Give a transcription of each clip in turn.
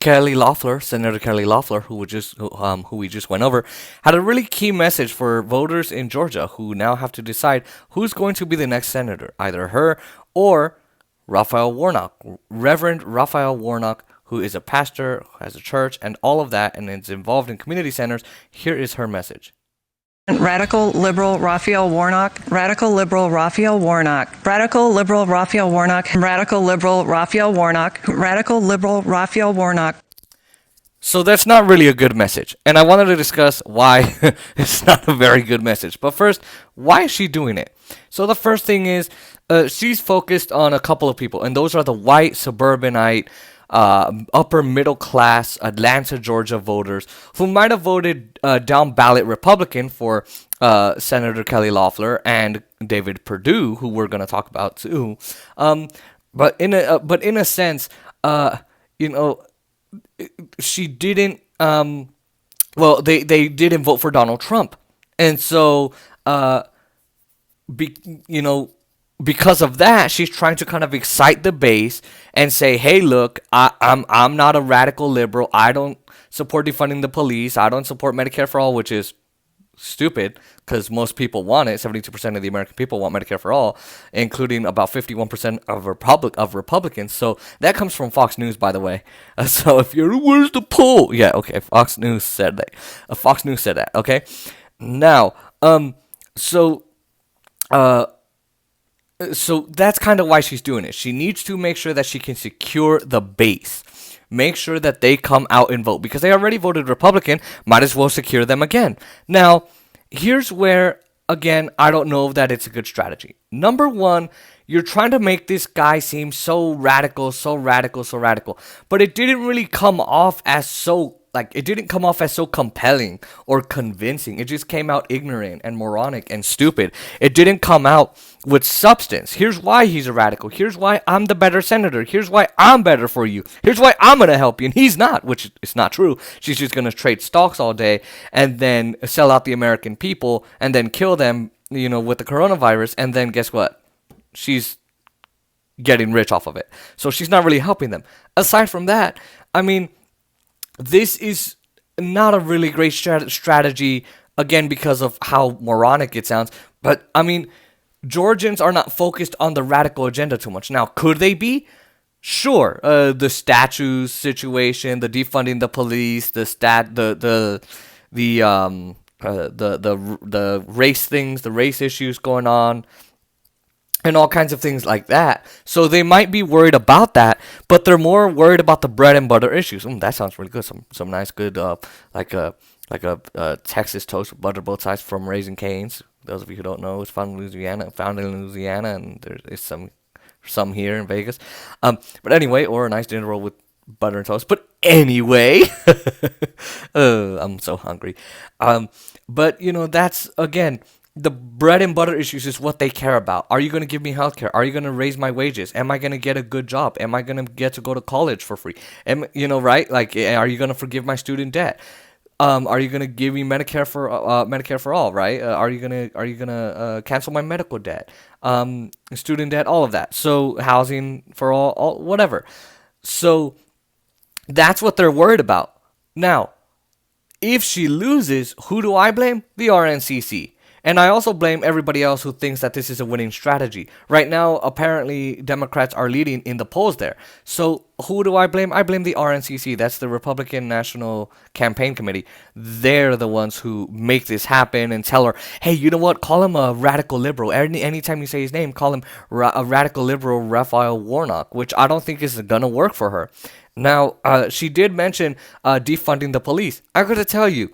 Kelly Loeffler, Senator Kelly Loeffler, who we just went over, had a really key message for voters in Georgia who now have to decide who's going to be the next senator, either her or Raphael Warnock, Reverend Raphael Warnock, who is a pastor, has a church, and all of that, and is involved in community centers. Here is her message. Radical liberal Raphael Warnock, radical liberal Raphael Warnock, radical liberal Raphael Warnock, radical liberal Raphael Warnock, radical liberal Raphael Warnock. So that's not really a good message, and I wanted to discuss why it's not a very good message. But first, why is she doing it? So the first thing is she's focused on a couple of people, and those are the white suburbanite upper middle class Atlanta, Georgia voters who might have voted down ballot Republican for Senator Kelly Loeffler and David Perdue, who we're going to talk about too. But in a sense, she didn't. They didn't vote for Donald Trump, and so because of that, she's trying to kind of excite the base and say, "Hey, look, I'm not a radical liberal. I don't support defunding the police. I don't support Medicare for all," which is stupid because most people want it. 72% of the American people want Medicare for all, including about 51% of Republicans. So that comes from Fox News, by the way. So if you're, where's the poll? Yeah, okay. Fox News said that. Fox News said that. Okay. Now, so that's kind of why she's doing it. She needs to make sure that she can secure the base. Make sure that they come out and vote. Because they already voted Republican, might as well secure them again. Now, here's where, again, I don't know that it's a good strategy. Number one, you're trying to make this guy seem so radical. But it didn't really come off as so compelling or convincing. It just came out ignorant and moronic and stupid. It didn't come out with substance. Here's why he's a radical. Here's why I'm the better senator. Here's why I'm better for you. Here's why I'm going to help you. And he's not, which is not true. She's just going to trade stocks all day and then sell out the American people and then kill them, with the coronavirus. And then guess what? She's getting rich off of it. So she's not really helping them. Aside from that, I mean, this is not a really great strategy, again, because of how moronic it sounds. But, I mean, Georgians are not focused on the radical agenda too much. Now, could they be? Sure. The statues situation, the defunding the police, the race things, the race issues going on, and all kinds of things like that. So they might be worried about that, but they're more worried about the bread and butter issues. That sounds really good. Some nice, good, like a Texas toast with butter both sides from Raising Cane's. Those of you who don't know, it's found in Louisiana, and there is some here in Vegas. But anyway, or a nice dinner roll with butter and toast. But anyway, I'm so hungry. But that's, again, the bread and butter issues is what they care about. Are you going to give me health care? Are you going to raise my wages? Am I going to get a good job? Am I going to get to go to college for free? Right? Like, are you going to forgive my student debt? Are you going to give me Medicare for all? Right? Are you going to cancel my medical debt? Student debt, all of that. So housing for all whatever. So that's what they're worried about. Now, if she loses, who do I blame? The RNCC. And I also blame everybody else who thinks that this is a winning strategy. Right now, apparently, Democrats are leading in the polls there. So who do I blame? I blame the RNCC. That's the Republican National Campaign Committee. They're the ones who make this happen and tell her, hey, you know what? Call him a radical liberal. Anytime you say his name, call him a radical liberal Raphael Warnock, which I don't think is going to work for her. Now, she did mention defunding the police. I got to tell you,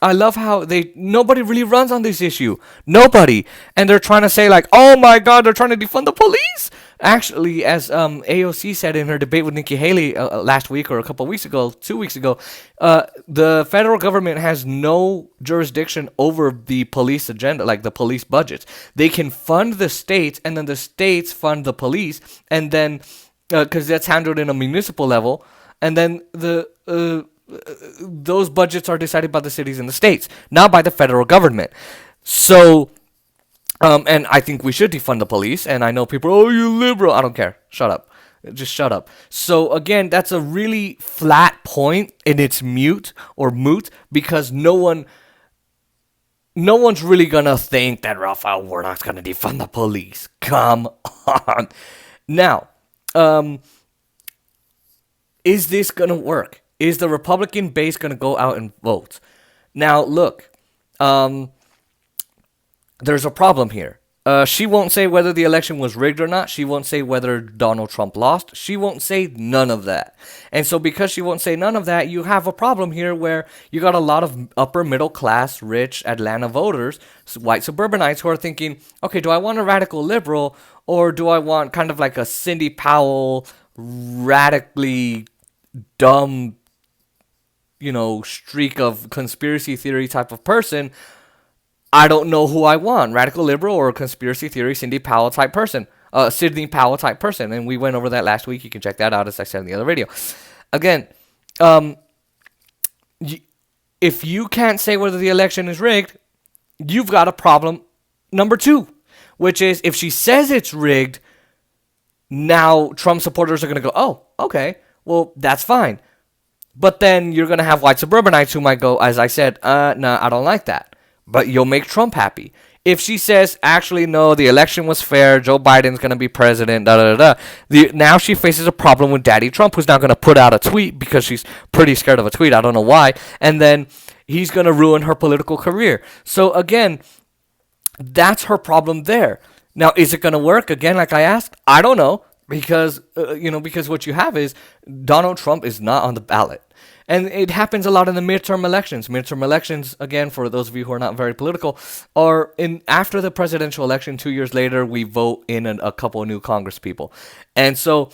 I love how nobody really runs on this issue. Nobody. And they're trying to say like, oh my God, they're trying to defund the police. Actually, as AOC said in her debate with Nikki Haley last week or a couple of weeks ago, 2 weeks ago, the federal government has no jurisdiction over the police agenda, like the police budgets. They can fund the states, and then the states fund the police, and then, because that's handled in a municipal level, and then those budgets are decided by the cities and the states, not by the federal government. So, and I think we should defund the police. And I know people, oh, you liberal. I don't care. Shut up. Just shut up. So again, that's a really flat point, and it's mute or moot because no one's really gonna think that Raphael Warnock's gonna defund the police. Come on. Now, is this gonna work? Is the Republican base gonna go out and vote? Now, look, there's a problem here. She won't say whether the election was rigged or not. She won't say whether Donald Trump lost. She won't say none of that. And so because she won't say none of that, you have a problem here where you got a lot of upper middle class, rich Atlanta voters, white suburbanites who are thinking, okay, do I want a radical liberal or do I want kind of like a Cindy Powell, radically dumb, streak of conspiracy theory type of person? I don't know who I want, radical liberal or conspiracy theory Cindy Powell type person, Sidney Powell type person. And we went over that last week. You can check that out, as I said in the other video. Again, if you can't say whether the election is rigged, you've got a problem number two, which is if she says it's rigged, now Trump supporters are going to go, oh, okay, well, that's fine. But then you're going to have white suburbanites who might go, as I said, no, I don't like that. But you'll make Trump happy. If she says, actually, no, the election was fair, Joe Biden's going to be president, now she faces a problem with Daddy Trump, who's now going to put out a tweet because she's pretty scared of a tweet. I don't know why. And then he's going to ruin her political career. So, again, that's her problem there. Now, is it going to work? Again, like I asked, I don't know. Because, because what you have is Donald Trump is not on the ballot. And it happens a lot in the midterm elections. Midterm elections, again, for those of you who are not very political, are after the presidential election, 2 years later, we vote in a couple of new Congress people. And so,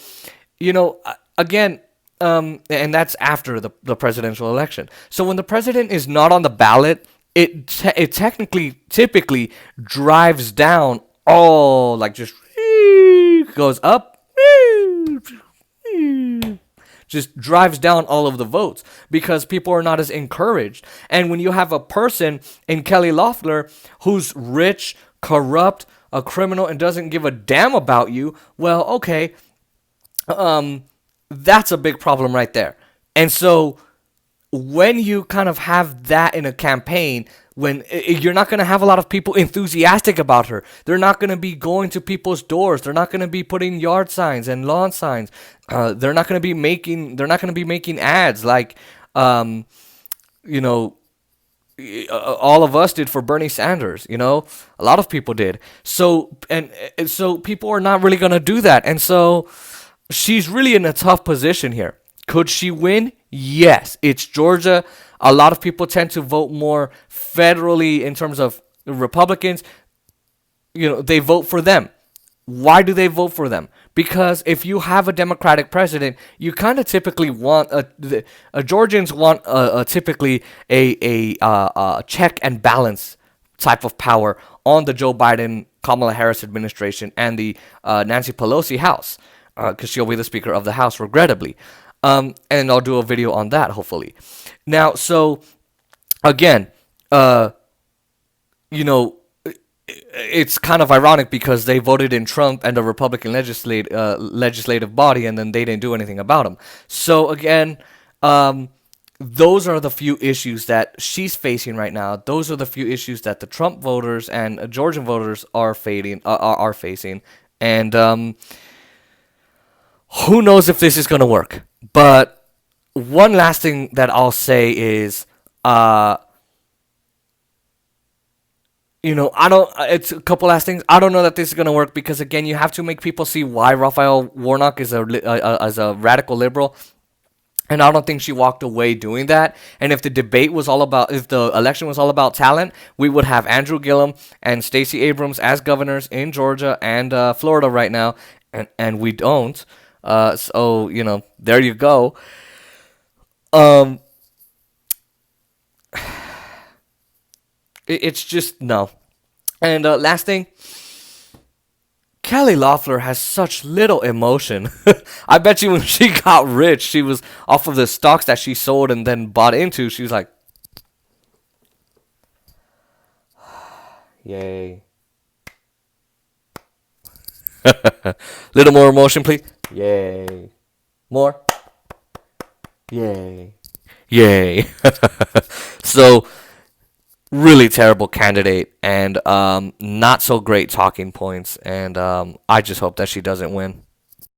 again, and that's after the presidential election. So when the president is not on the ballot, it typically drives down all, like just goes up, just drives down all of the votes because people are not as encouraged. And when you have a person in Kelly Loeffler who's rich, corrupt, a criminal, and doesn't give a damn about you, well, okay, that's a big problem right there. And so when you kind of have that in a campaign, when you're not going to have a lot of people enthusiastic about her, they're not going to be going to people's doors, they're not going to be putting yard signs and lawn signs, they're not going to be making ads like all of us did for Bernie Sanders. A lot of people did. So people are not really going to do that. And so she's really in a tough position here. Could she win? Yes. It's Georgia. A lot of people tend to vote more federally in terms of Republicans. They vote for them. Why do they vote for them? Because if you have a Democratic president, you kind of typically want Georgians want typically a check and balance type of power on the Joe Biden, Kamala Harris administration and the Nancy Pelosi House, because she'll be the Speaker of the House, regrettably. And I'll do a video on that, hopefully. Now, so, again, it's kind of ironic because they voted in Trump and the Republican legislative body, and then they didn't do anything about him. So, again, those are the few issues that she's facing right now. Those are the few issues that the Trump voters and Georgian voters are facing. And who knows if this is going to work. But one last thing that I'll say is, it's a couple last things. I don't know that this is going to work because, again, you have to make people see why Raphael Warnock is a radical liberal. And I don't think she walked away doing that. And if the election was all about talent, we would have Andrew Gillum and Stacey Abrams as governors in Georgia and Florida right now. And we don't. So, there you go. It's just no. And last thing, Kelly Loeffler has such little emotion. I bet you when she got rich, she was off of the stocks that she sold and then bought into. She was like, yay. Little more emotion, please. Yay. More. Yay. Yay. So, really terrible candidate and not so great talking points. And I just hope that she doesn't win.